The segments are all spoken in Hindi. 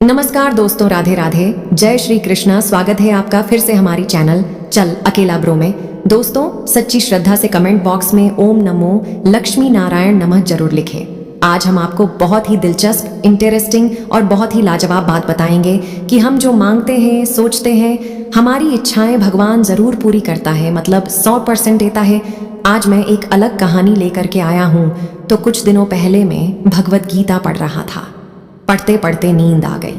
नमस्कार दोस्तों, राधे राधे, जय श्री कृष्णा। स्वागत है आपका फिर से हमारी चैनल चल अकेला ब्रो में। दोस्तों, सच्ची श्रद्धा से कमेंट बॉक्स में ओम नमो लक्ष्मी नारायण नमः जरूर लिखें। आज हम आपको बहुत ही दिलचस्प, इंटरेस्टिंग और बहुत ही लाजवाब बात बताएंगे कि हम जो मांगते हैं, सोचते हैं, हमारी इच्छाएं भगवान जरूर पूरी करता है, मतलब 100% देता है। आज मैं एक अलग कहानी लेकर के आया हूँ। तो कुछ दिनों पहले मैं भगवत गीता पढ़ रहा था। पढ़ते पढ़ते नींद आ गई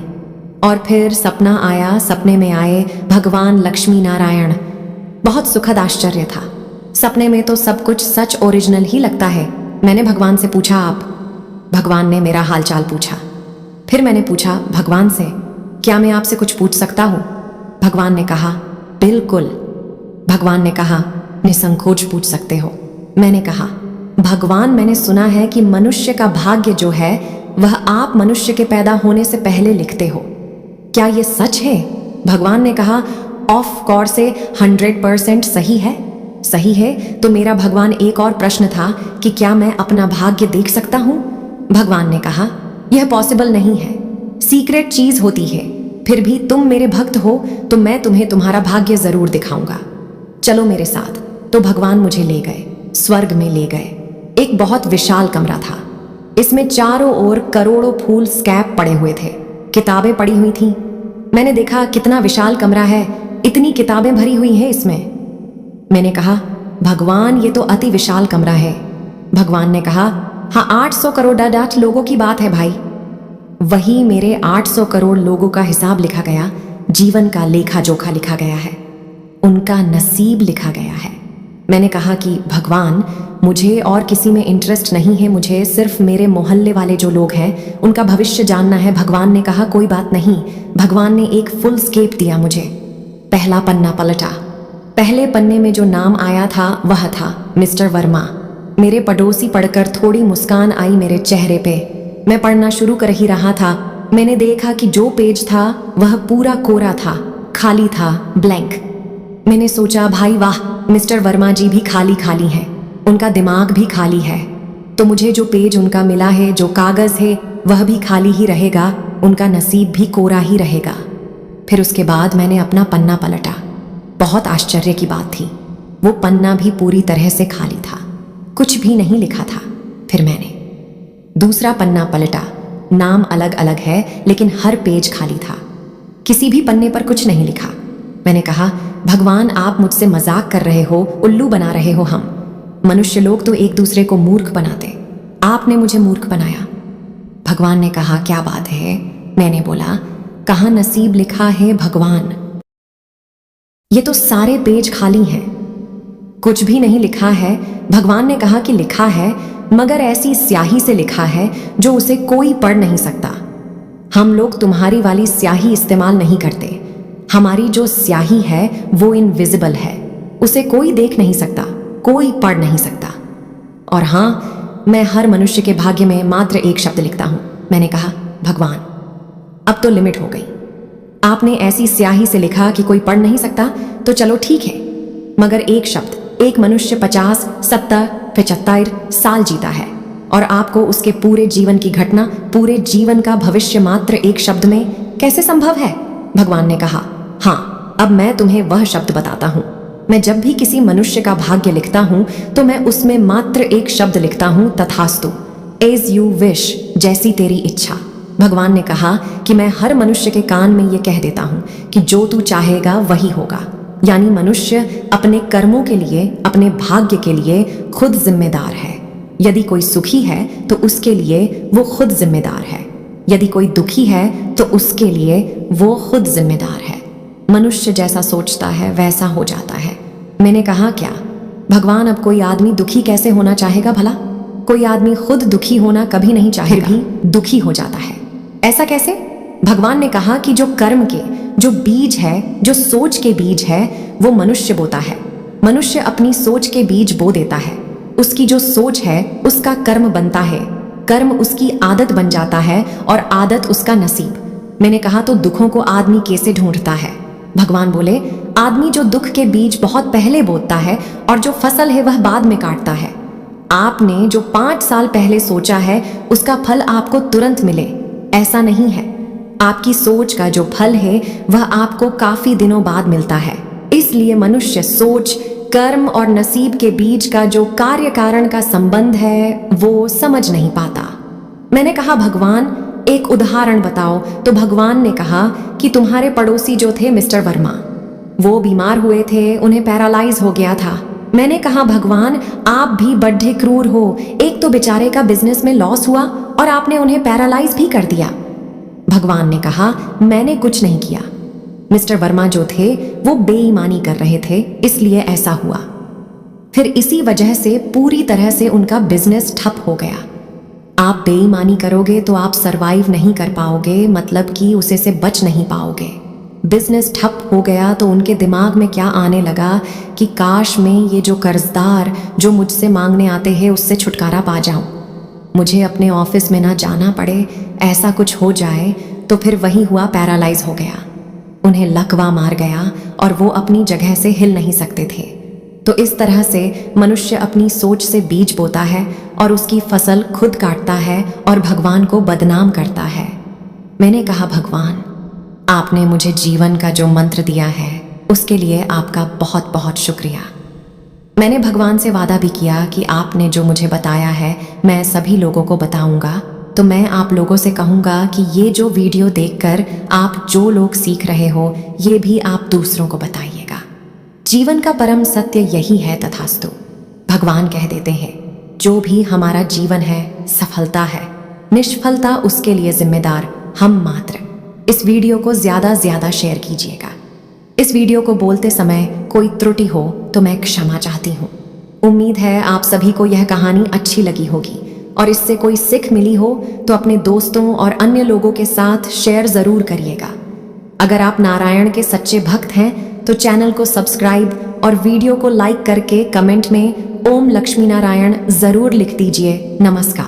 और फिर सपना आया। सपने में आए भगवान लक्ष्मी नारायण। बहुत सुखद आश्चर्य था। सपने में तो सब कुछ सच ओरिजिनल ही लगता है। मैंने भगवान से पूछा, आप? भगवान ने मेरा हालचाल पूछा। फिर मैंने पूछा भगवान से, क्या मैं आपसे कुछ पूछ सकता हूँ? भगवान ने कहा, बिल्कुल। भगवान ने कहा, निसंकोच पूछ सकते हो। मैंने कहा, भगवान, मैंने सुना है कि मनुष्य का भाग्य जो है वह आप मनुष्य के पैदा होने से पहले लिखते हो। क्या ये सच है? भगवान ने कहा, ऑफ कोर्स से 100% सही है। सही है तो मेरा भगवान एक और प्रश्न था कि क्या मैं अपना भाग्य देख सकता हूँ? भगवान ने कहा, यह पॉसिबल नहीं है, सीक्रेट चीज होती है। फिर भी तुम मेरे भक्त हो तो मैं तुम्हें तुम्हारा भाग्य जरूर दिखाऊंगा। चलो मेरे साथ। तो भगवान मुझे ले गए, स्वर्ग में ले गए। एक बहुत विशाल कमरा था। इसमें चारों ओर करोड़ों फूल स्कैप पड़े हुए थे, किताबें पड़ी हुई थीं। मैंने देखा कितना विशाल कमरा है, इतनी किताबें भरी हुई हैं इसमें। मैंने कहा, भगवान, ये तो अति विशाल कमरा है। भगवान ने कहा, हाँ, 800 करोड़ डाट लोगों की बात है भाई। वही मेरे 800 करोड़ लोगों का हिसाब लिखा गया, जीवन का लेखा जोखा लिखा गया है, उनका नसीब लिखा गया है। मैंने कहा कि भगवान, मुझे और किसी में इंटरेस्ट नहीं है, मुझे सिर्फ मेरे मोहल्ले वाले जो लोग हैं उनका भविष्य जानना है। भगवान ने कहा, कोई बात नहीं। भगवान ने एक फुल स्केप दिया मुझे। पहला पन्ना पलटा। पहले पन्ने में जो नाम आया था वह था मिस्टर वर्मा। मेरे पड़ोसी पढ़कर थोड़ी मुस्कान आई मेरे चेहरे पे। मैं पढ़ना शुरू कर ही रहा था। मैंने देखा कि जो पेज था वह पूरा कोरा था, खाली था, ब्लैंक। मैंने सोचा, भाई वाह, मिस्टर वर्मा जी भी खाली खाली हैं, उनका दिमाग भी खाली है। तो मुझे जो पेज उनका मिला है, जो कागज है, वह भी खाली ही रहेगा, उनका नसीब भी कोरा ही रहेगा। फिर उसके बाद मैंने अपना पन्ना पलटा। बहुत आश्चर्य की बात थी, वो पन्ना भी पूरी तरह से खाली था, कुछ भी नहीं लिखा था। फिर मैंने दूसरा पन्ना पलटा। नाम अलग अलग है लेकिन हर पेज खाली था, किसी भी पन्ने पर कुछ नहीं लिखा। मैंने कहा, भगवान, आप मुझसे मजाक कर रहे हो, उल्लू बना रहे हो। हम मनुष्य लोग तो एक दूसरे को मूर्ख बनाते, आपने मुझे मूर्ख बनाया। भगवान ने कहा, क्या बात है? मैंने बोला, कहाँ नसीब लिखा है भगवान? ये तो सारे पेज खाली हैं, कुछ भी नहीं लिखा है। भगवान ने कहा कि लिखा है, मगर ऐसी स्याही से लिखा है जो उसे कोई पढ़ नहीं सकता। हम लोग तुम्हारी वाली स्याही इस्तेमाल नहीं करते। हमारी जो स्याही है वो इनविजिबल है, उसे कोई देख नहीं सकता, कोई पढ़ नहीं सकता। और हाँ, मैं हर मनुष्य के भाग्य में मात्र एक शब्द लिखता हूं। मैंने कहा, भगवान, अब तो लिमिट हो गई। आपने ऐसी स्याही से लिखा कि कोई पढ़ नहीं सकता, तो चलो ठीक है, मगर एक शब्द, एक मनुष्य 50, 70, 75 साल जीता है और आपको उसके पूरे जीवन की घटना, पूरे जीवन का भविष्य मात्र एक शब्द में कैसे संभव है? भगवान ने कहा, हाँ, अब मैं तुम्हें वह शब्द बताता हूं। मैं जब भी किसी मनुष्य का भाग्य लिखता हूं तो मैं उसमें मात्र एक शब्द लिखता हूं, तथास्तु, एज यू विश, जैसी तेरी इच्छा। भगवान ने कहा कि मैं हर मनुष्य के कान में यह कह देता हूं कि जो तू चाहेगा वही होगा। यानी मनुष्य अपने कर्मों के लिए, अपने भाग्य के लिए खुद जिम्मेदार है। यदि कोई सुखी है तो उसके लिए वो खुद जिम्मेदार है, यदि कोई दुखी है तो उसके लिए वो खुद जिम्मेदार है। मनुष्य जैसा सोचता है वैसा हो जाता है। मैंने कहा, क्या भगवान, अब कोई आदमी दुखी कैसे होना चाहेगा भला? कोई आदमी खुद दुखी होना कभी नहीं चाहेगा, फिर भी दुखी हो जाता है। ऐसा कैसे? भगवान ने कहा कि जो कर्म के, जो बीज है, जो सोच के बीज है, वो मनुष्य बोता है। मनुष्य अपनी सोच के बीज बो देता है। उसकी जो सोच है उसका कर्म बनता है, कर्म उसकी आदत बन जाता है और आदत उसका नसीब। मैंने कहा, तो दुखों को आदमी कैसे ढूंढता है? भगवान बोले, आदमी जो दुख के बीज बहुत पहले बोता है और जो फसल है वह बाद में काटता है। आपने जो 5 साल पहले सोचा है उसका फल आपको तुरंत मिले, ऐसा नहीं है। आपकी सोच का जो फल है वह आपको काफी दिनों बाद मिलता है। इसलिए मनुष्य सोच, कर्म और नसीब के बीच का जो कार्य कारण का संबंध है वो समझ नहीं पाता। मैंने कहा भगवान एक उदाहरण बताओ, तो भगवान ने कहा कि तुम्हारे पड़ोसी जो थे मिस्टर वर्मा, वो बीमार हुए थे, उन्हें पैरालाइज हो गया था। मैंने कहा भगवान आप भी बड्ढे क्रूर हो, एक तो बेचारे का बिजनेस में लॉस हुआ और आपने उन्हें पैरालाइज भी कर दिया। भगवान ने कहा मैंने कुछ नहीं किया, मिस्टर वर्मा जो थे वो बेईमानी कर रहे थे, इसलिए ऐसा हुआ। फिर इसी वजह से पूरी तरह से उनका बिजनेस ठप हो गया। आप बेईमानी करोगे तो आप सरवाइव नहीं कर पाओगे, मतलब कि उसे से बच नहीं पाओगे। बिजनेस ठप हो गया तो उनके दिमाग में क्या आने लगा कि काश मैं ये जो कर्जदार जो मुझसे मांगने आते हैं उससे छुटकारा पा जाऊं, मुझे अपने ऑफिस में ना जाना पड़े, ऐसा कुछ हो जाए। तो फिर वही हुआ, पैरालाइज हो गया, उन्हें लकवा मार गया और वो अपनी जगह से हिल नहीं सकते थे। तो इस तरह से मनुष्य अपनी सोच से बीज बोता है और उसकी फसल खुद काटता है और भगवान को बदनाम करता है। मैंने कहा भगवान आपने मुझे जीवन का जो मंत्र दिया है उसके लिए आपका बहुत बहुत शुक्रिया। मैंने भगवान से वादा भी किया कि आपने जो मुझे बताया है मैं सभी लोगों को बताऊंगा। तो मैं आप लोगों से कहूँगा कि ये जो वीडियो देखकर आप जो लोग सीख रहे हो ये भी आप दूसरों को बताइएगा। जीवन का परम सत्य यही है, तथास्तु। भगवान कह देते हैं जो भी हमारा जीवन है सफलता है, निष्फलता उसके लिए जिम्मेदार हम मात्र। इस वीडियो को ज्यादा शेयर कीजिएगा। इस वीडियो को बोलते समय कोई त्रुटि हो तो मैं क्षमा चाहती हूँ। उम्मीद है आप सभी को यह कहानी अच्छी लगी होगी और इससे कोई सीख मिली हो तो अपने दोस्तों और अन्य लोगों के साथ शेयर जरूर करिएगा। अगर आप नारायण के सच्चे भक्त हैं तो चैनल को सब्सक्राइब और वीडियो को लाइक करके कमेंट में ओम लक्ष्मी नारायण जरूर लिख दीजिए। नमस्कार।